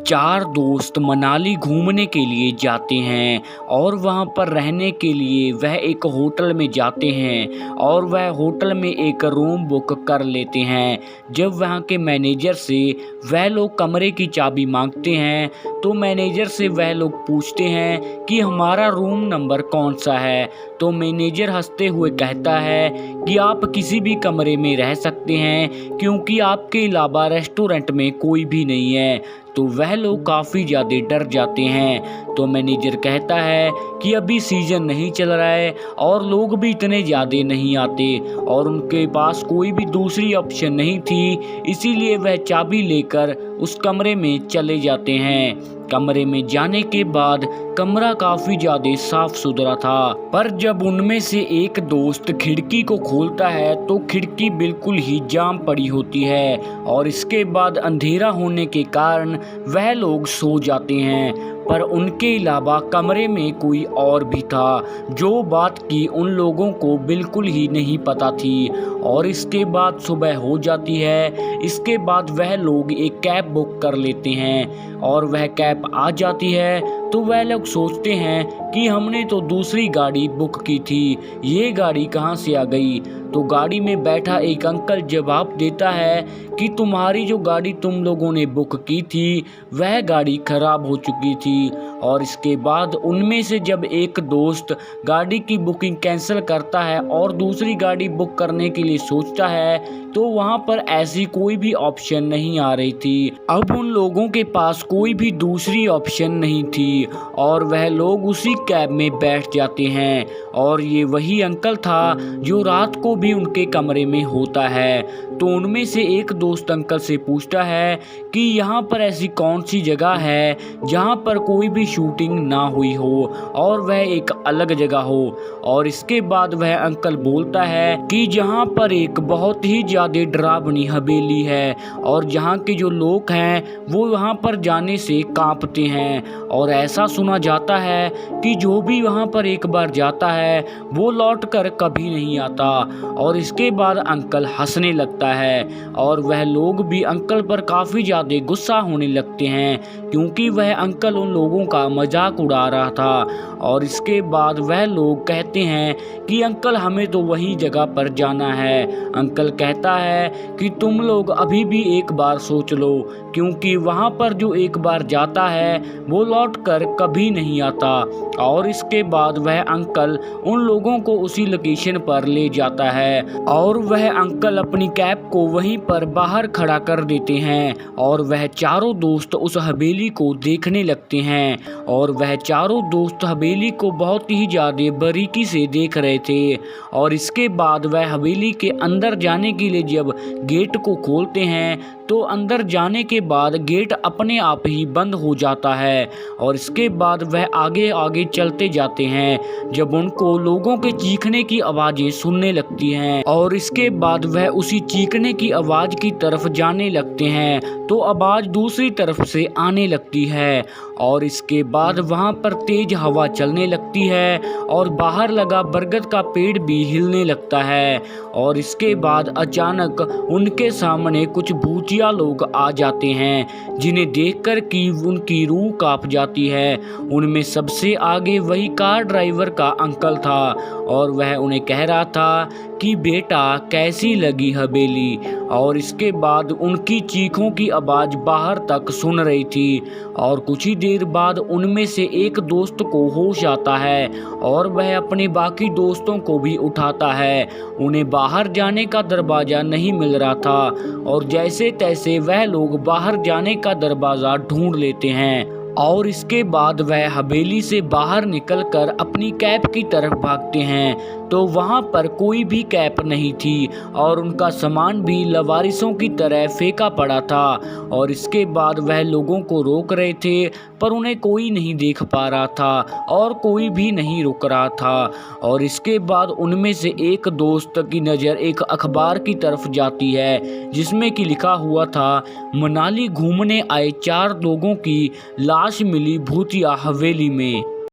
चार दोस्त मनाली घूमने के लिए जाते हैं और वहाँ पर रहने के लिए वह एक होटल में जाते हैं और वह होटल में एक रूम बुक कर लेते हैं। जब वहाँ के मैनेजर से वह लोग कमरे की चाबी मांगते हैं तो मैनेजर से वह लोग पूछते हैं कि हमारा रूम नंबर कौन सा है। तो मैनेजर हंसते हुए कहता है कि आप किसी भी कमरे में रह सकते हैं क्योंकि आपके अलावा रेस्टोरेंट में कोई भी नहीं है। तो वह लोग काफ़ी ज़्यादा डर जाते हैं। तो मैनेजर कहता है कि अभी सीज़न नहीं चल रहा है और लोग भी इतने ज़्यादा नहीं आते और उनके पास कोई भी दूसरी ऑप्शन नहीं थी, इसीलिए वह चाबी लेकर उस कमरे में चले जाते हैं। कमरे में जाने के बाद कमरा काफ़ी ज़्यादा साफ सुथरा था, पर जब उनमें से एक दोस्त खिड़की को खोलता है तो खिड़की बिल्कुल ही जाम पड़ी होती है और इसके बाद अंधेरा होने के कारण वह लोग सो जाते हैं। पर उनके अलावा कमरे में कोई और भी था, जो बात की उन लोगों को बिल्कुल ही नहीं पता थी। और इसके बाद सुबह हो जाती है। इसके बाद वह लोग एक कैब बुक कर लेते हैं और वह कैब आ जाती है। तो वह लोग सोचते हैं कि हमने तो दूसरी गाड़ी बुक की थी, ये गाड़ी कहाँ से आ गई। तो गाड़ी में बैठा एक अंकल जवाब देता है कि तुम्हारी जो गाड़ी तुम लोगों ने बुक की थी वह गाड़ी खराब हो चुकी थी। और इसके बाद उनमें से जब एक दोस्त गाड़ी की बुकिंग कैंसिल करता है और दूसरी गाड़ी बुक करने के लिए सोचता है तो वहाँ पर ऐसी कोई भी ऑप्शन नहीं आ रही थी। अब उन लोगों के पास कोई भी दूसरी ऑप्शन नहीं थी और वह लोग उसी कैब में बैठ जाते हैं। और ये वही अंकल था जो रात को भी उनके कमरे में होता है। तो उनमें से एक दोस्त अंकल से पूछता है कि यहाँ पर ऐसी कौन सी जगह है जहाँ पर कोई भी शूटिंग ना हुई हो और वह एक अलग जगह हो। और इसके बाद वह अंकल बोलता है कि जहाँ पर एक बहुत ही ज़्यादा डरावनी हवेली है और जहाँ के जो लोग हैं वो वहाँ पर जाने से कांपते हैं। और ऐसा सुना जाता है कि जो भी वहाँ पर एक बार जाता है वो लौट कर कभी नहीं आता। और इसके बाद अंकल हंसने लगता है और वह लोग भी अंकल पर काफ़ी ज़्यादा गुस्सा होने लगते हैं क्योंकि वह अंकल उन लोगों का मजाक उड़ा रहा था। और इसके बाद वह लोग कहते हैं कि अंकल हमें तो वही जगह पर जाना है। अंकल कहता है कि तुम लोग अभी भी एक बार सोच लो क्योंकि वहाँ पर जो एक बार जाता है वो लौट कर कभी नहीं आता। और इसके बाद वह अंकल उन लोगों को उसी लोकेशन पर ले जाता है और वह अंकल अपनी कैब को वहीं पर बाहर खड़ा कर देते हैं और वह चारों दोस्त उस हवेली को देखने लगते हैं। और वह चारों दोस्त हवेली को बहुत ही ज़्यादा बारीकी से देख रहे थे। और इसके बाद वह हवेली के अंदर जाने के लिए जब गेट को खोलते हैं तो अंदर जाने के बाद गेट अपने आप ही बंद हो जाता है। और इसके बाद वह आगे आगे चलते जाते हैं जब उनको लोगों के चीखने की आवाज़ें सुनने लगती हैं। और इसके बाद वह उसी चीखने की आवाज़ की तरफ जाने लगते हैं तो आवाज़ दूसरी तरफ से आने लगती है। और इसके बाद वहाँ पर तेज हवा चलने लगती है और बाहर लगा बरगद का पेड़ भी हिलने लगता है। और इसके बाद अचानक उनके सामने कुछ भूतिया लोग आ जाते हैं जिन्हें देखकर कि उनकी रूह कांप जाती है। उनमें सबसे आगे वही कार ड्राइवर का अंकल था और वह उन्हें कह रहा था कि बेटा कैसी लगी हवेली। और इसके बाद उनकी चीखों की आवाज़ बाहर तक सुन रही थी। और कुछ ही देर बाद उनमें से एक दोस्त को होश आता है और वह अपने बाकी दोस्तों को भी उठाता है। उन्हें बाहर जाने का दरवाज़ा नहीं मिल रहा था और जैसे तैसे वह लोग बाहर जाने का दरवाज़ा ढूंढ लेते हैं। और इसके बाद वह हवेली से बाहर निकलकर अपनी कैब की तरफ भागते हैं तो वहाँ पर कोई भी कैब नहीं थी और उनका सामान भी लवारिसों की तरह फेंका पड़ा था। और इसके बाद वह लोगों को रोक रहे थे पर उन्हें कोई नहीं देख पा रहा था और कोई भी नहीं रुक रहा था। और इसके बाद उनमें से एक दोस्त की नज़र एक अखबार की तरफ जाती है जिसमें कि लिखा हुआ था मनाली घूमने आए 4 लोगों की लाश मिली भूतिया हवेली में।